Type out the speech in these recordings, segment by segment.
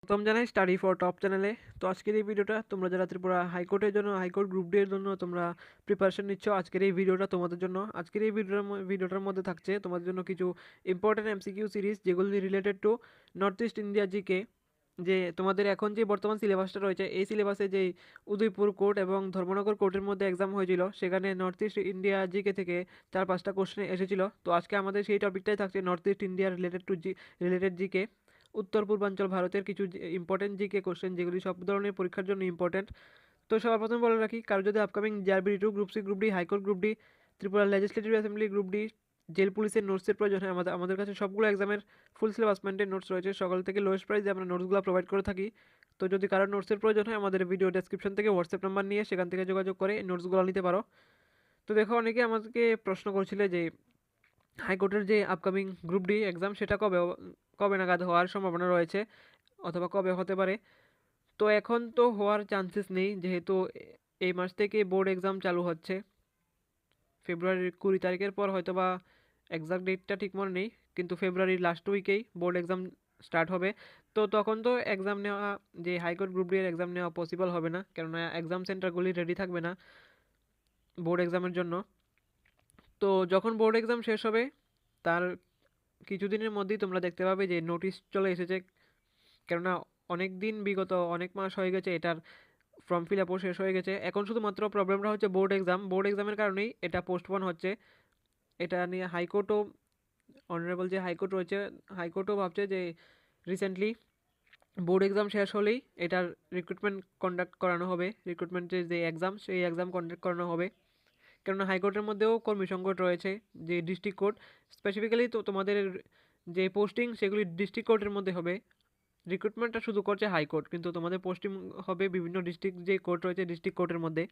প্রথম জানাই study for top চ্যানেলে। তো আজকের এই ভিডিওটা তোমরা যারা ত্রিপুরা হাইকোর্টের জন্য হাইকোর্ট গ্রুপ ডি এর জন্য তোমরা প্রিপারেশন নিচ্ছ, আজকের এই ভিডিওটা তোমাদের জন্য। আজকের এই ভিডিওটার মধ্যে থাকছে তোমাদের জন্য কিছু ইম্পর্টেন্ট এমসিকিউ সিরিজ, যেগুলি related to north East India GK. যে তোমাদের এখন যে বর্তমান সিলেবাসটা রয়েছে, এই সিলেবাসে যে উদয়পুর কোর্ট এবং ধর্মনগর কোর্টের মধ্যে এক্সাম হয়েছিল, সেখানে নর্থ ইস্ট ইন্ডিয়া জিকে থেকে 4-5টা কোশ্চেন এসেছিল। তো আজকে আমাদের সেই টপিকটাই থাকছে, north East India related GK, উত্তর পূর্বাঞ্চল ভারতের কিছু ইম্পর্টেন্ট জিকে কোশ্চেন, যেগুলি সব ধরনের পরীক্ষার জন্য ইম্পর্টেন্ট। তো সবার প্রথমে বলে রাখি, কারো যদি upcoming GRB two, group C group D, high court group D, Tripura legislative assembly group D, jail পুলিশের নোটসের প্রয়োজন হয়, আমাদের কাছে সবগুলো এক্সামের ফুল সিলেবাস মেন্টেন নোটস রয়েছে। সকাল থেকে লোয়েস্ট প্রাইসে আমরা নোটসগুলো প্রোভাইড করে থাকি। তো যদি কারো নোটসের প্রয়োজন হয়, আমাদের ভিডিও ডেসক্রিপশন থেকে হোয়াটসঅ্যাপ নাম্বার নিয়ে সেখান থেকে যোগাযোগ করে নোটসগুলো নিতে পারো। তো দেখো, অনেকে আমাদেরকে প্রশ্ন করছিলে যে হাইকোর্টের যে আপকামিং গ্রুপ ডি এক্সাম, সেটা কবে কবে নাগাদ হওয়ার সম্ভাবনা রয়েছে অথবা কবে হতে পারে। তো এখন তো হওয়ার চান্সেস নেই, যেহেতু এই মাস থেকে বোর্ড এক্সাম চালু হচ্ছে। ফেব্রুয়ারির 20 তারিখের পর হয়তো বা, এক্সাক্ট ডেটটা ঠিক মনে নেই, কিন্তু ফেব্রুয়ারির লাস্ট উইকেই বোর্ড এক্সাম স্টার্ট হবে। তো তখন তো এক্সাম নেওয়া, যে হাইকোর্ট গ্রুপ ডি এর এক্সাম নেওয়া পসিবল হবে না, কেননা এক্সাম সেন্টারগুলি রেডি থাকবে না বোর্ড এক্সামের জন্য। তো যখন বোর্ড এক্সাম শেষ হবে, তার কিছুদিনের মধ্যেই তোমরা দেখতে পাবে যে নোটিশ চলে এসেছে, কেননা অনেক দিন, বিগত অনেক মাস হয়ে গেছে, এটার ফর্ম ফিল আপও শেষ হয়ে গেছে। এখন শুধুমাত্র প্রবলেমটা হচ্ছে বোর্ড এক্সামের কারণেই এটা পোস্টপোন হচ্ছে। এটা নিয়ে হাইকোর্টও, অনারেবল যে হাইকোর্ট রয়েছে, হাইকোর্টও ভাবছে যে রিসেন্টলি বোর্ড এক্সাম শেষ হলেই এটার রিক্রুটমেন্ট কন্ডাক্ট করানো হবে, রিক্রুটমেন্টের যে এক্সাম, সেই এক্সাম কন্ডাক্ট করানো হবে। কেননা হাইকোর্টের মধ্যেও কর্মী সংকট রয়েছে, যে ডিস্ট্রিক্ট কোর্ট স্পেসিফিক্যালি, তো তোমাদের যে পোস্টিং সেগুলি ডিস্ট্রিক্ট কোর্টের মধ্যে হবে। রিক্রুটমেন্টটা শুধু করছে হাইকোর্ট, কিন্তু তোমাদের পোস্টিং হবে বিভিন্ন ডিস্ট্রিক্ট যে কোর্ট রয়েছে ডিস্ট্রিক্ট কোর্টের মধ্যে।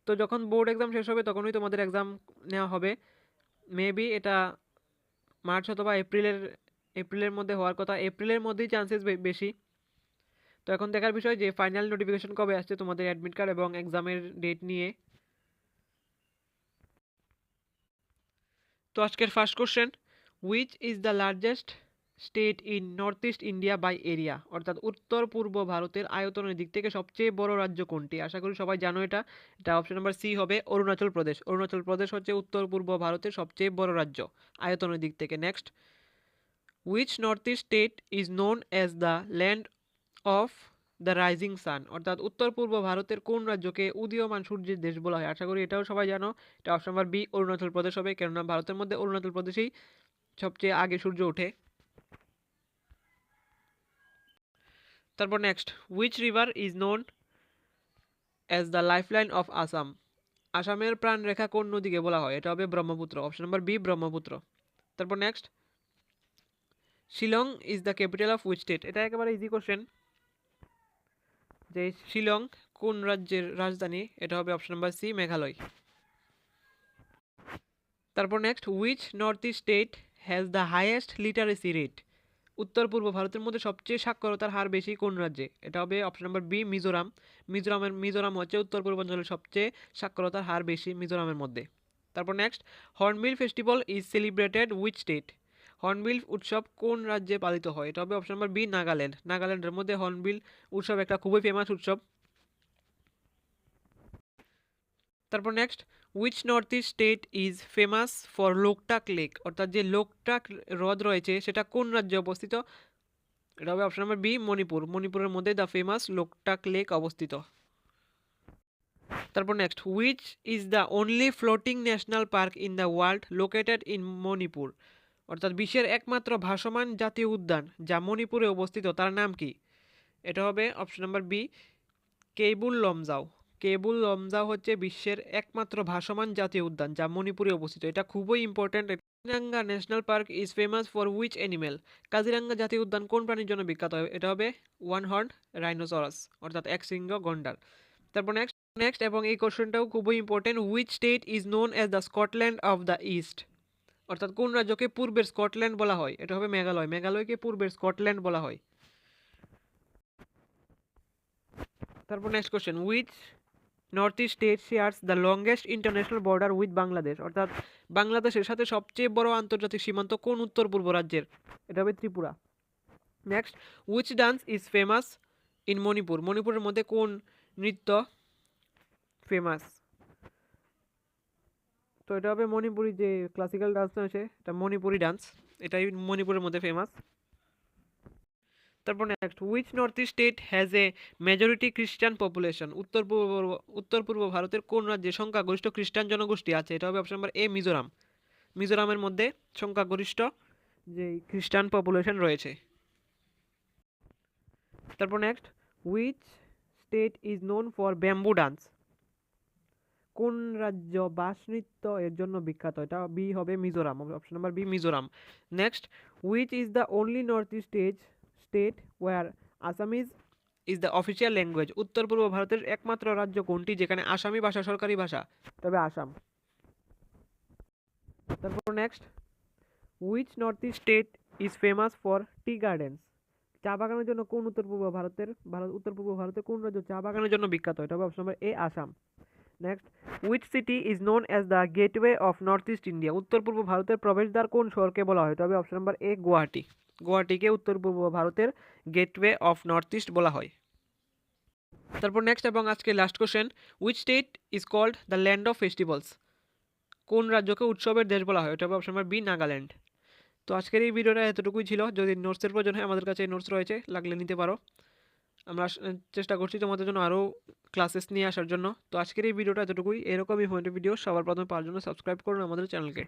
তো যখন বোর্ড এক্সাম শেষ হবে, তখনই তোমাদের এক্সাম নেওয়া হবে। মেবি এটা মার্চ অথবা এপ্রিলের মধ্যে হওয়ার কথা, এপ্রিলের মধ্যেই চান্সেস বেশি। তো এখন দেখার বিষয় যে ফাইনাল নোটিফিকেশন কবে আসছে তোমাদের অ্যাডমিট কার্ড এবং এক্সামের ডেট নিয়ে। তো আজকের first question, which is the largest state in North East India by area, অর্থাৎ উত্তর পূর্ব ভারতের আয়তনের দিক থেকে সবচেয়ে বড় রাজ্য কোনটি? আশা করি সবাই জানো এটা। এটা অপশন নাম্বার সি হবে, অরুণাচল প্রদেশ। অরুণাচল প্রদেশ হচ্ছে উত্তর পূর্ব ভারতের সবচেয়ে বড় রাজ্য আয়তনের দিক থেকে। Next, which north east state is known as the land of the rising sun, অর্থাৎ উত্তর পূর্ব ভারতের কোন রাজ্যকে উদীয়মান সূর্যের দেশ বলা হয়? আশা করি এটাও সবাই জানো। এটা option number B, Arunachal Pradesh হবে, কেননা ভারতের মধ্যে অরুণাচল প্রদেশেই সবচেয়ে আগে সূর্য ওঠে। তারপর next, which river is known as the lifeline of Assam, আসামের প্রাণরেখা কোন নদীকে বলা হয়? এটা হবে Brahmaputra, option number B, Brahmaputra. তারপর next, Shillong is the capital of which state, এটা একেবারে ইজি কোশ্চেন, যে শিলং কোন রাজ্যের রাজধানী? এটা হবে অপশন নাম্বার সি, মেঘালয়। তারপর next, which north east state has the highest literacy rate, উত্তর পূর্ব ভারতের মধ্যে সবচেয়ে সাক্ষরতার হার বেশি কোন রাজ্যে? এটা হবে option number B, Mizoram. Mizoram হচ্ছে উত্তর পূর্বাঞ্চলের সবচেয়ে সাক্ষরতার হার বেশি মিজোরামের মধ্যে। তারপর next, hornbill festival is celebrated which state, hornbill উৎসব কোন রাজ্যে পালিত হয়? এটা হবে অপশন নাম্বার বি, নাগাল্যান্ড। নাগাল্যান্ডের মধ্যে হর্নবিল উৎসব একটা খুবই ফেমাস উৎসব। তারপর next, which north east state is famous for Loktak lake, অর্থাৎ যে লোকটাক হ্রদ রয়েছে সেটা কোন রাজ্যে অবস্থিত? এটা হবে অপশন নাম্বার বি, মণিপুর। মণিপুরের মধ্যে দ্য ফেমাস লোকটাক লেক অবস্থিত। তারপর next, which is the only floating national park in the world located in Manipur, অর্থাৎ বিশ্বের একমাত্র ভাসমান জাতীয় উদ্যান যা মণিপুরে অবস্থিত, তার নাম কি? এটা হবে option number B, Keibul Lamjao. Keibul Lamjao হচ্ছে বিশ্বের একমাত্র ভাসমান জাতীয় উদ্যান যা মণিপুরে অবস্থিত। এটা খুবই important. Kaziranga national park is famous for which animal, Kaziranga জাতীয় উদ্যান কোন প্রাণীর জন্য বিখ্যাত? এটা হবে ওয়ান হর্ন রাইনোসরাস, অর্থাৎ এক শৃঙ্গ গন্ডার। তারপর নেক্সট এবং এই কোশ্চেনটাও খুবই important, which state is known as the Scotland of the east, অর্থাৎ কোন রাজ্যকে পূর্বের স্কটল্যান্ড বলা হয়? এটা হবে মেঘালয়। মেঘালয়কে পূর্বের স্কটল্যান্ড বলা হয়। তারপর next question, which north east state shares the longest international border with Bangladesh, অর্থাৎ বাংলাদেশের সাথে সবচেয়ে বড় আন্তর্জাতিক সীমান্ত কোন উত্তর পূর্ব রাজ্যের? এটা হবে Tripura. Next, which dance is famous in Manipur? মণিপুরের মধ্যে কোন নৃত্য ফেমাস? তো এটা হবে মণিপুরি যে ক্লাসিক্যাল ডান্সটা আছে, এটা মণিপুরি ডান্স, এটাই মণিপুরের মধ্যে ফেমাস। তারপর next, which north east state has a majority খ্রিস্টান পপুলেশন? উত্তর পূর্ব ভারতের কোন রাজ্যে সংখ্যাগরিষ্ঠ খ্রিস্টান জনগোষ্ঠী আছে? এটা হবে অপশন নাম্বার এ, মিজোরাম। মিজোরামের মধ্যে সংখ্যাগরিষ্ঠ যে খ্রিস্টান পপুলেশন রয়েছে। তারপর next, which state is known for bamboo dance? কোন রাজ্য বাঁশ নৃত্য এর জন্য বিখ্যাত? এটা বি হবে Mizoram, option number B, Mizoram. Next, which is the only North east state where Assamese is the official language? উত্তর পূর্ব ভারতের একমাত্র রাজ্য কোনটি যেখানে আসামি ভাষা সরকারি ভাষা? তবে আসাম। তারপর next, which north east state is famous for T gardens? চা বাগানের জন্য কোন উত্তর পূর্ব ভারতের কোন রাজ্য চা বাগানের জন্য বিখ্যাত? এটা হবে option number A, Assam. Next, which city is known as the gateway of north East India? উত্তর পূর্ব ভারতের প্রবেশদ্বার কোন শহরকে বলা হয়? তবে অপশন নাম্বার এ, গুয়াহাটি। গুয়াহাটিকে উত্তর পূর্ব ভারতের গেটওয়ে অফ নর্থ ইস্ট বলা হয়। তারপর নেক্সট এবং আজকে last question, which state is called the land of festivals? কোন রাজ্যকে উৎসবের দেশ বলা হয়? এটা হবে অপশন নাম্বার বি, নাগাল্যান্ড। তো আজকের এই ভিডিওটা এতটুকুই ছিল। যদি নোটসের প্রয়োজন হয় আমাদের কাছে নোটস রয়েছে, লাগলে নিতে পারো। আমরা চেষ্টা করছি তোমাদের জন্য আরও ক্লাসেস নিয়ে আসার জন্য। তো আজকের এই ভিডিওটা এতটুকুই। এরকম ইনফরমেটিভ ভিডিও সবার প্রথমে পাওয়ার জন্য সাবস্ক্রাইব করুন আমাদের চ্যানেলকে।